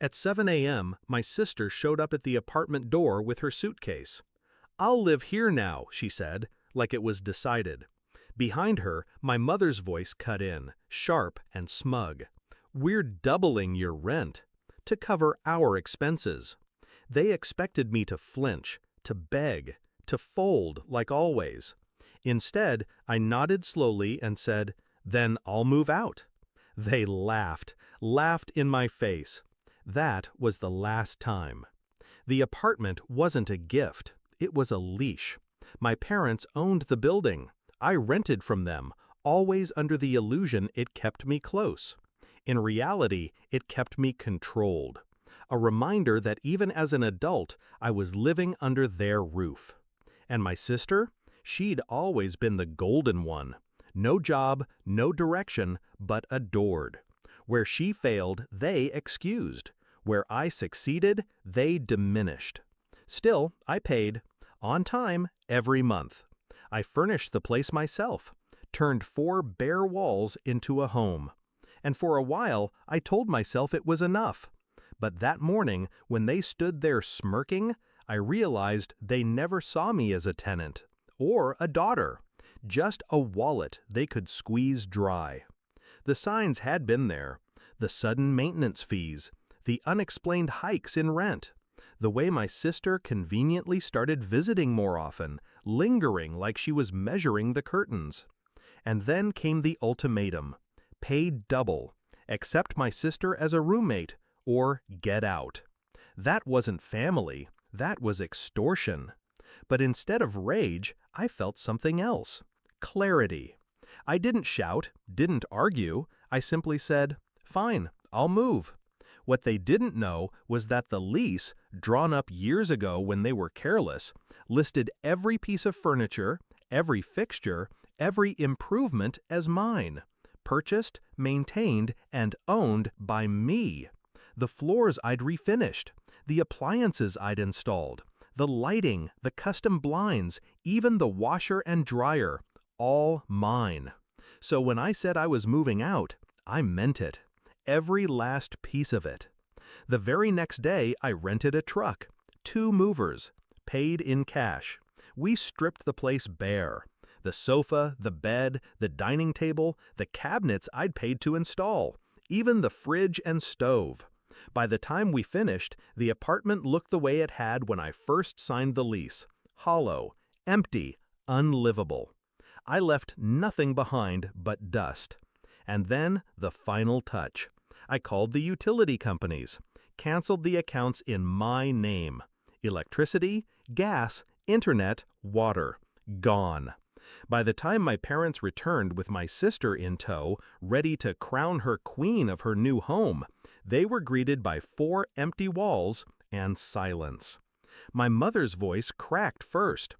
At 7 a.m., my sister showed up at the apartment door with her suitcase. "I'll live here now," she said, like it was decided. Behind her, my mother's voice cut in, sharp and smug. "We're doubling your rent to cover our expenses." They expected me to flinch, to beg, to fold like always. Instead, I nodded slowly and said, "Then I'll move out." They laughed in my face. That was the last time. The apartment wasn't a gift, it was a leash. My parents owned the building. I rented from them, always under the illusion it kept me close. In reality, it kept me controlled. A reminder that even as an adult, I was living under their roof. And my sister? She'd always been the golden one. No job, no direction, but adored. Where she failed, they excused. Where I succeeded, they diminished. Still, I paid, on time, every month. I furnished the place myself, turned 4 bare walls into a home. And for a while, I told myself it was enough. But that morning, when they stood there smirking, I realized they never saw me as a tenant, or a daughter, just a wallet they could squeeze dry. The signs had been there, the sudden maintenance fees, the unexplained hikes in rent, the way my sister conveniently started visiting more often, lingering like she was measuring the curtains. And then came the ultimatum: pay double, accept my sister as a roommate, or get out. That wasn't family, that was extortion. But instead of rage, I felt something else: clarity. I didn't shout, didn't argue, I simply said, "Fine, I'll move." What they didn't know was that the lease, drawn up years ago when they were careless, listed every piece of furniture, every fixture, every improvement as mine, purchased, maintained, and owned by me. The floors I'd refinished, the appliances I'd installed, the lighting, the custom blinds, even the washer and dryer, all mine. So when I said I was moving out, I meant it. Every last piece of it. The very next day, I rented a truck, 2 movers, paid in cash. We stripped the place bare. The sofa, the bed, the dining table, the cabinets I'd paid to install, even the fridge and stove. By the time we finished, the apartment looked the way it had when I first signed the lease: hollow, empty, unlivable. I left nothing behind but dust. And then the final touch. I called the utility companies, canceled the accounts in my name. Electricity, gas, internet, water, gone. By the time my parents returned with my sister in tow, ready to crown her queen of her new home, they were greeted by 4 empty walls and silence. My mother's voice cracked first.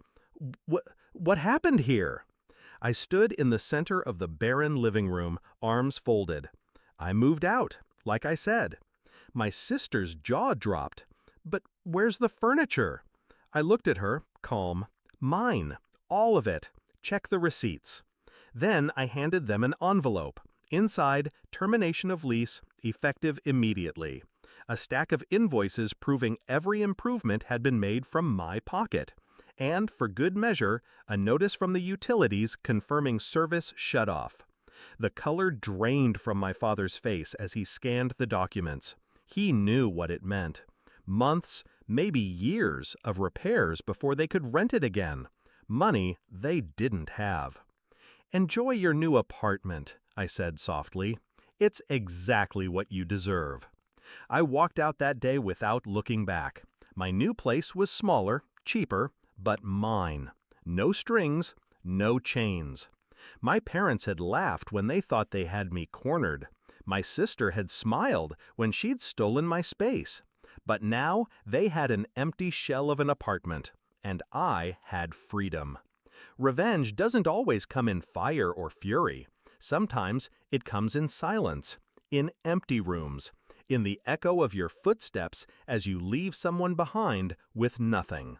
What happened here?" I stood in the center of the barren living room, arms folded. I moved out, like I said. My sister's jaw dropped. "But where's the furniture?" I looked at her, calm. "Mine, all of it. Check the receipts." Then I handed them an envelope. Inside, termination of lease, effective immediately. A stack of invoices proving every improvement had been made from my pocket. And, for good measure, a notice from the utilities confirming service shut off. The color drained from my father's face as he scanned the documents. He knew what it meant. Months, maybe years, of repairs before they could rent it again. Money they didn't have. "Enjoy your new apartment," I said softly. "It's exactly what you deserve." I walked out that day without looking back. My new place was smaller, cheaper, but mine. No strings, no chains. My parents had laughed when they thought they had me cornered. My sister had smiled when she'd stolen my space. But now they had an empty shell of an apartment, and I had freedom. Revenge doesn't always come in fire or fury. Sometimes it comes in silence, in empty rooms, in the echo of your footsteps as you leave someone behind with nothing.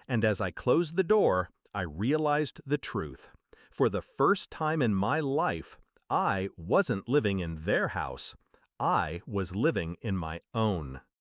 And as I closed the door, I realized the truth. For the first time in my life, I wasn't living in their house. I was living in my own.